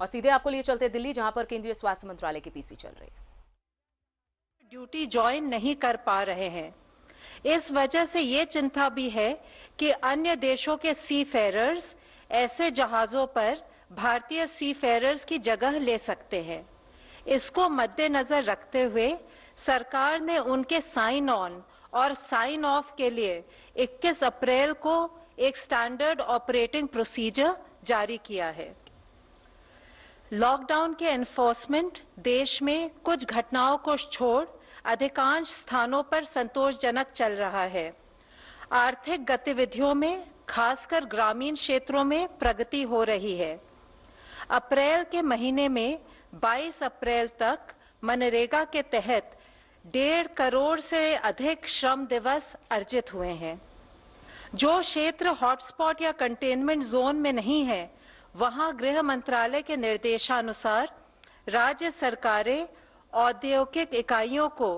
और सीधे आपको लिए चलते दिल्ली, जहां पर केंद्रीय स्वास्थ्य मंत्रालय की पीसी चल रही है। ड्यूटी ज्वाइन नहीं कर पा रहे हैं। इस वजह से ये चिंता भी है कि अन्य देशों के सी फेयरर्स ऐसे जहाजों पर भारतीय सी फेयरर्स की जगह ले सकते हैं। इसको मद्देनजर रखते हुए सरकार ने उनके साइन ऑन और साइन ऑफ के लिए 21 अप्रैल को एक स्टैंडर्ड ऑपरेटिंग प्रोसीजर जारी किया है। लॉकडाउन के एनफोर्समेंट देश में कुछ घटनाओं को छोड़ अधिकांश स्थानों पर संतोषजनक चल रहा है। आर्थिक गतिविधियों में खासकर ग्रामीण क्षेत्रों में प्रगति हो रही है। अप्रैल के महीने में 22 अप्रैल तक मनरेगा के तहत 1.5 करोड़ से अधिक श्रम दिवस अर्जित हुए हैं। जो क्षेत्र हॉटस्पॉट या कंटेनमेंट जोन में नहीं है, वहां गृह मंत्रालय के निर्देशानुसार राज्य सरकारें औद्योगिक इकाइयों को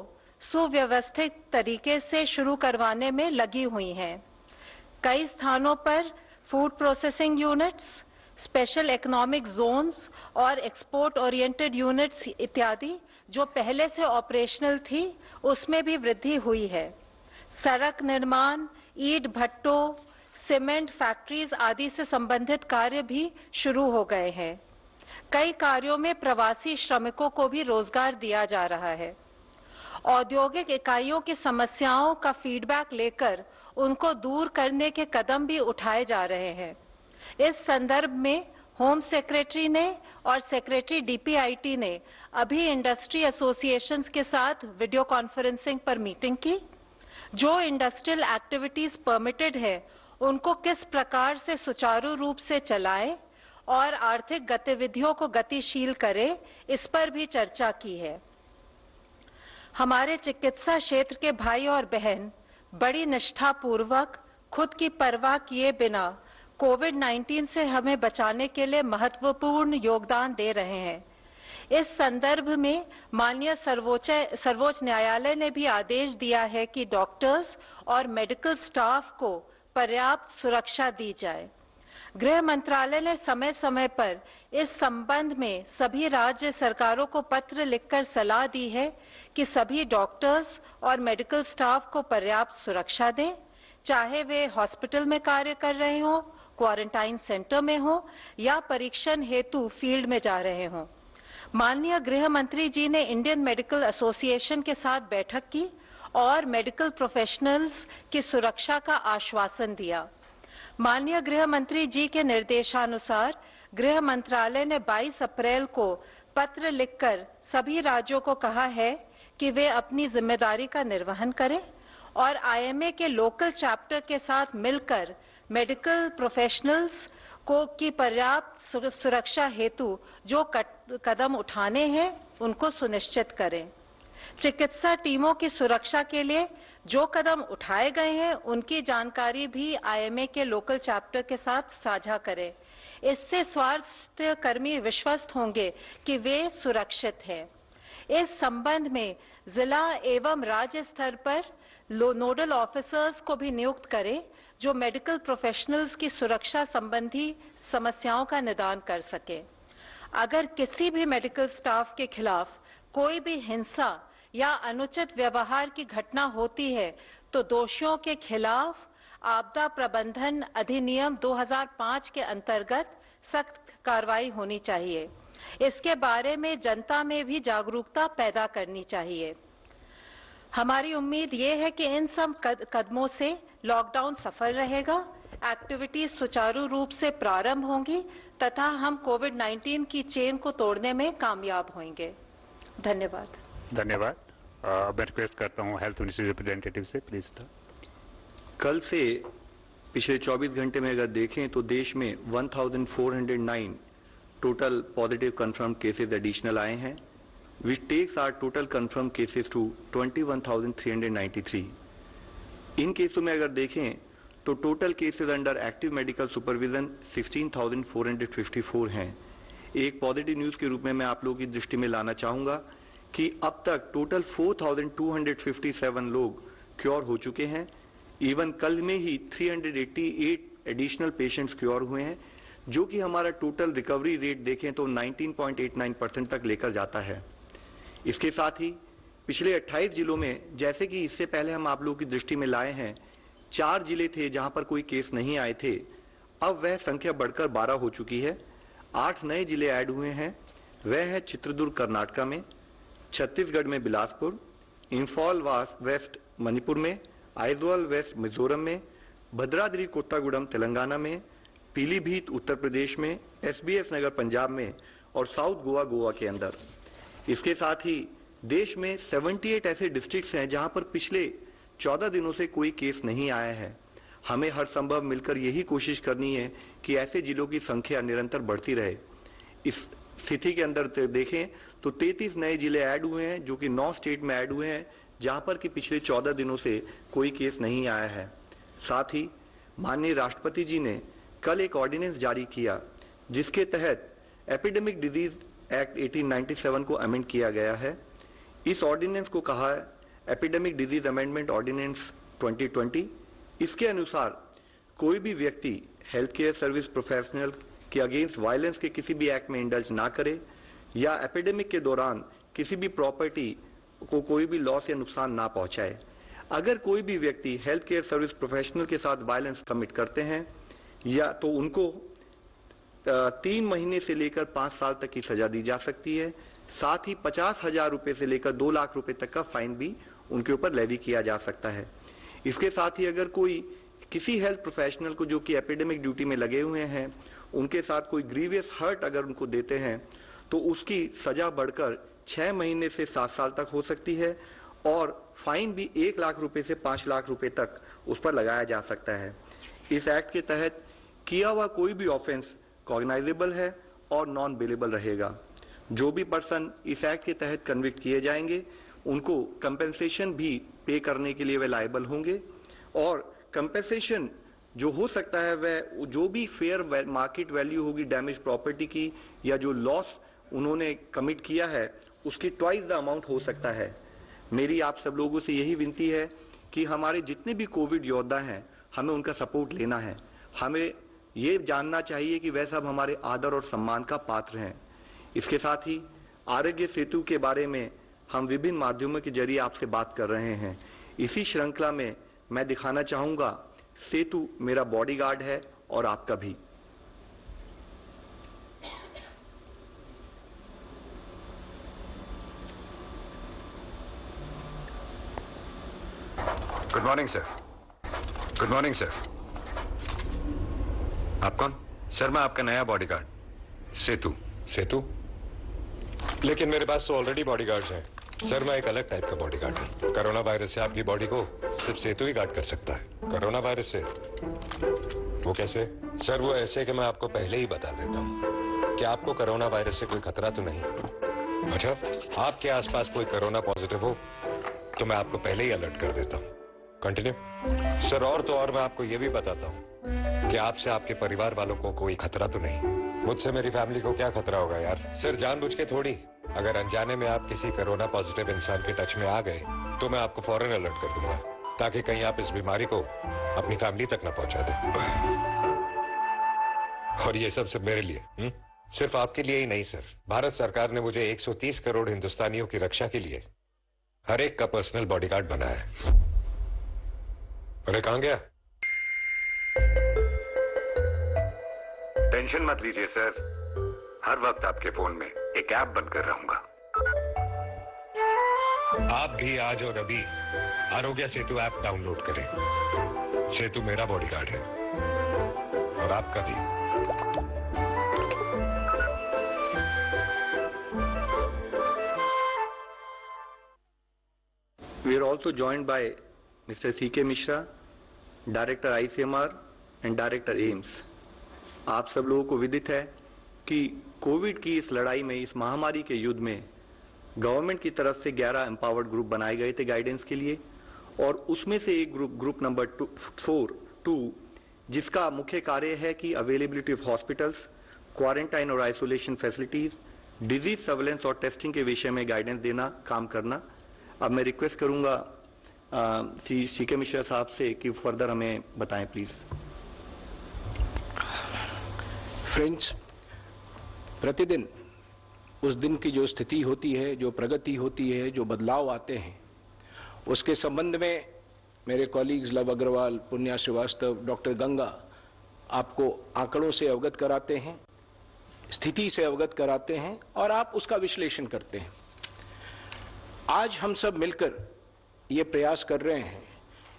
सुव्यवस्थित तरीके से शुरू करवाने में लगी हुई हैं। कई स्थानों पर food processing units, special economic zones और एक्सपोर्ट ओरिएंटेड यूनिट्स इत्यादि जो पहले से ऑपरेशनल थी, उसमें भी वृद्धि हुई है। सड़क निर्माण, ईंट भट्टों, सीमेंट फैक्ट्रीज आदि से संबंधित कार्य भी शुरू हो गए हैं। कई कार्यों में प्रवासी श्रमिकों को भी रोजगार दिया जा रहा है। औद्योगिक इकाइयों की समस्याओं का फीडबैक लेकर उनको दूर करने के कदम भी उठाए जा रहे हैं। इस संदर्भ में होम सेक्रेटरी ने और सेक्रेटरी डीपीआईटी ने अभी इंडस्ट्री एसोसिएशंस के साथ वीडियो कॉन्फ्रेंसिंग पर मीटिंग की। जो इंडस्ट्रियल एक्टिविटीज परमिटेड है, उनको किस प्रकार से सुचारू रूप से चलाएं और आर्थिक गतिविधियों को गतिशील करें, इस पर भी चर्चा की है। हमारे चिकित्सा क्षेत्र के भाई और बहन बड़ी निष्ठापूर्वक खुद की परवाह किए बिना कोविड-19 से हमें बचाने के लिए महत्वपूर्ण योगदान दे रहे हैं। इस संदर्भ में माननीय सर्वोच्च न्यायालय ने भी आदेश दिया है कि डॉक्टर्स और मेडिकल स्टाफ को पर्याप्त सुरक्षा दी जाए। गृह मंत्रालय ने समय समय पर इस संबंध में सभी राज्य सरकारों को पत्र लिखकर सलाह दी है कि सभी डॉक्टर्स और मेडिकल स्टाफ को पर्याप्त सुरक्षा दें, चाहे वे हॉस्पिटल में कार्य कर रहे हों, क्वारंटाइन सेंटर में हो या परीक्षण हेतु फील्ड में जा रहे हों। माननीय गृह मंत्री जी ने इंडियन मेडिकल एसोसिएशन के साथ बैठक की और मेडिकल प्रोफेशनल्स की सुरक्षा का आश्वासन दिया। माननीय गृह मंत्री जी के निर्देशानुसार गृह मंत्रालय ने 22 अप्रैल को पत्र लिखकर सभी राज्यों को कहा है कि वे अपनी जिम्मेदारी का निर्वहन करें और आईएमए के लोकल चैप्टर के साथ मिलकर मेडिकल प्रोफेशनल्स को की पर्याप्त सुरक्षा हेतु जो कदम उठाने हैं, उनको सुनिश्चित करें। चिकित्सा टीमों की सुरक्षा के लिए जो कदम उठाए गए हैं, उनकी जानकारी भी आईएमए के लोकल चैप्टर के साथ साझा करें। इससे स्वास्थ्य कर्मी विश्वस्त होंगे कि वे सुरक्षित हैं। इस संबंध में जिला एवं राज्य स्तर पर नोडल ऑफिसर्स को भी नियुक्त करें, जो मेडिकल प्रोफेशनल्स की सुरक्षा संबंधी समस्याओं का निदान कर सके। अगर किसी भी मेडिकल स्टाफ के खिलाफ कोई भी हिंसा या अनुचित व्यवहार की घटना होती है, तो दोषियों के खिलाफ आपदा प्रबंधन अधिनियम 2005 के अंतर्गत सख्त कार्रवाई होनी चाहिए। इसके बारे में जनता में भी जागरूकता पैदा करनी चाहिए। हमारी उम्मीद ये है कि इन सब कदमों से लॉकडाउन सफल रहेगा, एक्टिविटीज सुचारू रूप से प्रारंभ होंगी तथा हम कोविड-19 की चेन को तोड़ने में कामयाब होंगे। धन्यवाद। धन्यवाद। मैं रिक्वेस्ट करता हूं हेल्थ मिनिस्ट्री रिप्रेजेंटेटिव से, प्लीज। कल से पिछले 24 घंटे में अगर देखें तो देश में 1409 total positive confirm cases additional आए हैं, which takes our total confirmed cases to 21,393. इन केसों में अगर देखें तो total cases under active medical supervision 16,454 हैं। एक पॉजिटिव न्यूज के रूप में मैं आप लोगों की दृष्टि में लाना चाहूंगा कि अब तक टोटल 4,257 लोग क्योर हो चुके हैं। इवन कल में ही 388 एडिशनल पेशेंट्स क्योर हुए हैं, जो कि हमारा टोटल रिकवरी रेट देखें तो 19.89% तक लेकर जाता है। इसके साथ ही पिछले 28 जिलों में, जैसे कि इससे पहले हम आप लोगों की दृष्टि में लाए हैं, 4 जिले थे जहां पर कोई केस नहीं आए थे, अब वह संख्या बढ़कर 12 हो चुकी है। 8 नए जिले ऐड हुए हैं, वह है चित्रदुर्ग कर्नाटका में, छत्तीसगढ़ में बिलासपुर, इंफॉल वेस्ट मणिपुर में, आइजोल वेस्ट मिजोरम में, भद्राद्री कोत्तागुड़म तेलंगाना में, पीलीभीत उत्तर प्रदेश में, एसबीएस नगर पंजाब में और साउथ गोवा के अंदर। इसके साथ ही देश में 78 ऐसे डिस्ट्रिक्ट्स हैं जहां पर पिछले 14 दिनों से कोई केस नहीं आया है। हमें हर संभव मिलकर यही कोशिश करनी है कि ऐसे जिलों की संख्या निरंतर बढ़ती रहे। इस स्थिति के अंदर देखें तो 33 नए जिले ऐड हुए हैं, जो कि 9 स्टेट में ऐड हुए हैं जहां पर कि पिछले 14 दिनों से कोई केस नहीं आया है। साथ ही माननीय राष्ट्रपति जी ने कल एक ऑर्डिनेंस जारी किया जिसके तहत एपिडेमिक डिजीज एक्ट 1897 को अमेंड किया गया है। इस ऑर्डिनेंस को कहा है एपिडेमिक डिजीज अमेंडमेंट ऑर्डिनेंस 2020। इसके अनुसार कोई भी व्यक्ति हेल्थ केयर सर्विस प्रोफेशनल के अगेंस्ट वायलेंस के किसी भी एक्ट में इंडल्ज ना करे या एपिडेमिक के दौरान किसी भी प्रॉपर्टी को कोई भी लॉस या नुकसान ना पहुंचाए। अगर कोई भी व्यक्ति हेल्थ केयर सर्विस प्रोफेशनल के साथ वायलेंस कमिट करते हैं या तो उनको 3 महीने से लेकर 5 साल तक की सजा दी जा सकती है। साथ ही 50,000 रुपए से लेकर 2 लाख रुपए तक का फाइन भी उनके ऊपर लेवी किया जा सकता है। इसके साथ ही अगर कोई किसी हेल्थ प्रोफेशनल को जो कि एपिडेमिक ड्यूटी में लगे हुए हैं, उनके साथ कोई ग्रीवियस हर्ट अगर उनको देते हैं तो उसकी सजा बढ़कर 6 महीने से 7 साल तक हो सकती है और फाइन भी 1 लाख रुपए से 5 लाख रुपए तक उस पर लगाया जा सकता है। इस एक्ट के तहत किया हुआ कोई भी ऑफेंस कॉग्नाइजेबल है और नॉन बेलेबल रहेगा। जो भी पर्सन इस एक्ट के तहत कन्विक्ट किए जाएंगे उनको कंपेंसेशन भी पे करने के लिए वे लायबल होंगे और कंपेंसेशन जो हो सकता है वह जो भी फेयर मार्केट वैल्यू होगी डैमेज प्रॉपर्टी की या जो लॉस उन्होंने कमिट किया है उसकी ट्वाइस द अमाउंट हो सकता है। मेरी आप सब लोगों से यही विनती है कि हमारे जितने भी कोविड योद्धा हैं हमें उनका सपोर्ट लेना है। हमें ये जानना चाहिए कि वह सब हमारे आदर और सम्मान का पात्र हैं। इसके साथ ही आरोग्य सेतु के बारे में हम विभिन्न माध्यमों के जरिए आपसे बात कर रहे हैं। इसी श्रृंखला में मैं दिखाना चाहूंगा सेतु मेरा बॉडीगार्ड है और आपका भी। Good morning sir. Good morning sir. आप कौन? सर मैं आपका नया बॉडीगार्ड सेतु। सेतु? लेकिन मेरे पास तो ऑलरेडी बॉडीगार्ड्स हैं। सर मैं एक अलग टाइप का बॉडीगार्ड हूँ। कोरोना वायरस से आपकी बॉडी को सिर्फ सेतु ही गार्ड कर सकता है। कोरोना वायरस से? वो कैसे? सर वो ऐसे कि मैं आपको पहले ही बता देता हूँ कि आपको कोरोना वायरस से कोई खतरा तो नहीं। अच्छा, आपके आसपास कोई कोरोना पॉजिटिव हो तो मैं आपको पहले ही अलर्ट कर देता हूँ। कंटिन्यू। सर और तो और मैं आपको ये भी बताता हूँ कि आपसे आपके परिवार वालों को कोई खतरा तो नहीं। मुझसे मेरी फैमिली को क्या खतरा होगा यार? सर जानबूझ के थोड़ी। अगर अनजाने में आप किसी कोरोना पॉजिटिव इंसान के टच में आ गए तो मैं आपको फौरन अलर्ट कर दूंगा ताकि कहीं आप इस बीमारी को अपनी फैमिली तक ना पहुंचा दें। और ये सब सिर्फ मेरे लिए, सिर्फ आपके लिए ही नहीं सर। भारत सरकार ने मुझे 130 करोड़ हिंदुस्तानियों की रक्षा के लिए हर एक का पर्सनल बॉडीगार्ड बनाया है। अरे कहां गया? टेंशन मत लीजिए सर, हर वक्त आपके फोन में एक ऐप बनकर रहूंगा। आप भी आज और अभी आरोग्य सेतु ऐप डाउनलोड करें। सेतु मेरा बॉडीगार्ड है और आपका भी। We are also joined by Mr. C.K. Mishra, Director ICMR and Director AIMS। आप सब लोगों को विदित है कि कोविड की इस लड़ाई में, इस महामारी के युद्ध में गवर्नमेंट की तरफ से 11 एम्पावर्ड ग्रुप बनाए गए थे गाइडेंस के लिए और उसमें से एक ग्रुप नंबर 2 जिसका मुख्य कार्य है कि अवेलेबिलिटी ऑफ हॉस्पिटल्स, क्वारंटाइन और आइसोलेशन फैसिलिटीज, डिजीज सर्वेलेंस और टेस्टिंग के विषय में गाइडेंस देना, काम करना। अब मैं रिक्वेस्ट करूंगा सीके मिश्रा साहब से कि फर्दर हमें बताएं प्लीज। फ्रेंड्स, प्रतिदिन उस दिन की जो स्थिति होती है, जो प्रगति होती है, जो बदलाव आते हैं, उसके संबंध में मेरे कॉलीग्स लव अग्रवाल, पुण्या श्रीवास्तव, डॉक्टर गंगा आपको आंकड़ों से अवगत कराते हैं, स्थिति से अवगत कराते हैं और आप उसका विश्लेषण करते हैं। आज हम सब मिलकर ये प्रयास कर रहे हैं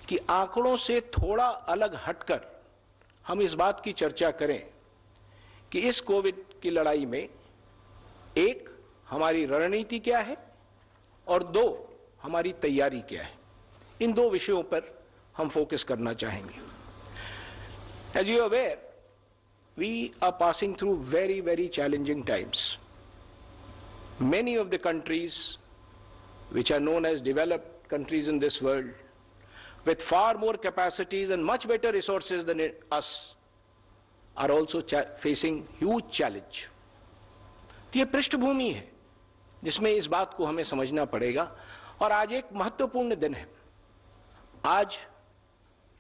कि आंकड़ों से थोड़ा अलग हटकर हम इस बात की चर्चा करें कि इस कोविड की लड़ाई में एक, हमारी रणनीति क्या है और दो, हमारी तैयारी क्या है। इन दो विषयों पर हम फोकस करना चाहेंगे। As you are aware, we are passing through very, very challenging times. Many of the countries which are known as developed countries in this world, with far more capacities and much better resources than us, are also facing huge challenge. तो ये पृष्ठभूमि है जिसमें इस बात को हमें समझना पड़ेगा। और आज एक महत्वपूर्ण दिन है। आज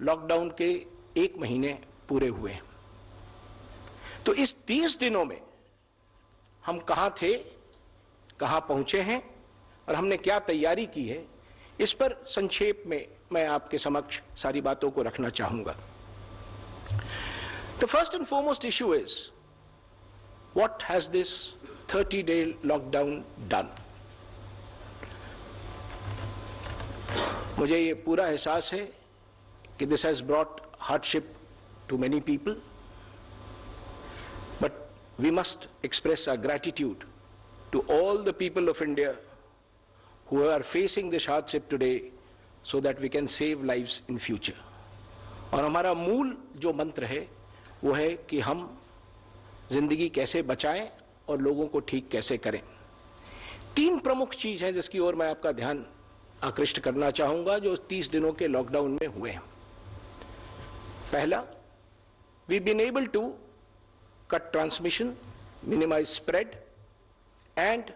लॉकडाउन के 1 महीने पूरे हुए हैं। तो इस 30 दिनों में हम कहां थे, कहां पहुंचे हैं और हमने क्या तैयारी की है, इस पर संक्षेप में मैं आपके समक्ष सारी बातों को रखना चाहूंगा। The first and foremost issue is, what has this 30-day lockdown done? मुझे ये पूरा एहसास है कि this has brought hardship to many people, but we must express our gratitude to all the people of India who are facing this hardship today so that we can save lives in future. और हमारा मूल जो मंत्र है वो है कि हम जिंदगी कैसे बचाएं और लोगों को ठीक कैसे करें। 3 प्रमुख चीज हैं जिसकी ओर मैं आपका ध्यान आकृष्ट करना चाहूंगा जो 30 दिनों के लॉकडाउन में हुए हैं। पहला, we've been able to cut transmission, minimize spread and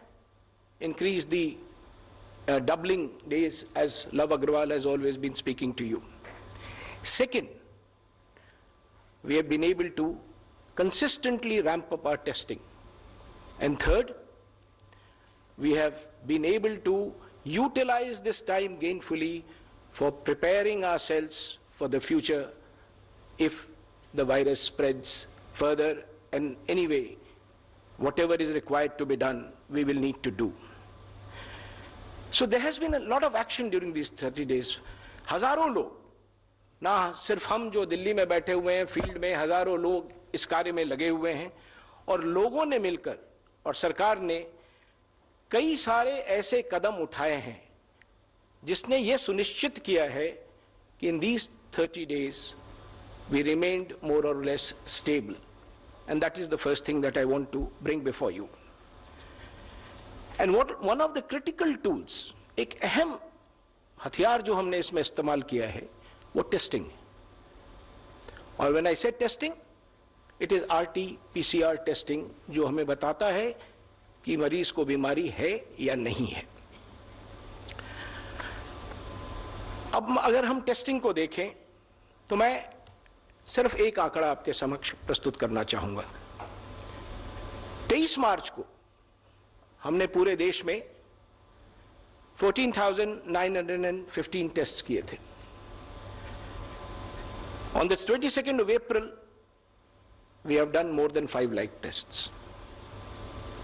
increase the doubling days, as Love Agrawal has always been speaking to you. Second, we have been able to consistently ramp up our testing. And third, we have been able to utilize this time gainfully for preparing ourselves for the future if the virus spreads further, and anyway, whatever is required to be done, we will need to do. So there has been a lot of action during these 30 days. हजारों लोग, ना सिर्फ हम जो दिल्ली में बैठे हुए हैं, फील्ड में हजारों लोग इस कार्य में लगे हुए हैं और लोगों ने मिलकर और सरकार ने कई सारे ऐसे कदम उठाए हैं जिसने ये सुनिश्चित किया है कि in these 30 days we remained more or less stable, and that is the first thing that I want to bring before you. And one of the critical tools, एक अहम हथियार जो हमने इसमें इस्तेमाल किया है वो टेस्टिंग है। और when I say testing, it is RT-PCR testing जो हमें बताता है कि मरीज को बीमारी है या नहीं है। अब अगर हम टेस्टिंग को देखें तो मैं सिर्फ एक आंकड़ा आपके समक्ष प्रस्तुत करना चाहूंगा। 23 मार्च को हमने पूरे देश में 14,915 टेस्ट किए थे। On the 22nd of April, we have done more than 5 lakh tests.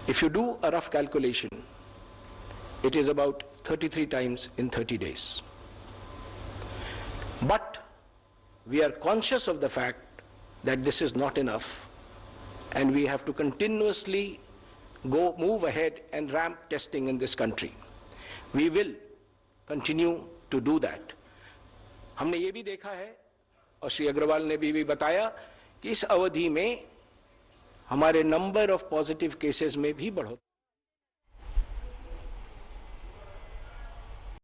If you do a rough calculation, it is about 33 times in 30 days. But we are conscious of the fact that this is not enough, and we have to continuously move ahead and ramp testing in this country. We will continue to do that. हमने ये भी देखा है और श्री अग्रवाल ने भी बताया कि इस अवधि में हमारे नंबर ऑफ पॉजिटिव केसेस में भी बढ़ोतरी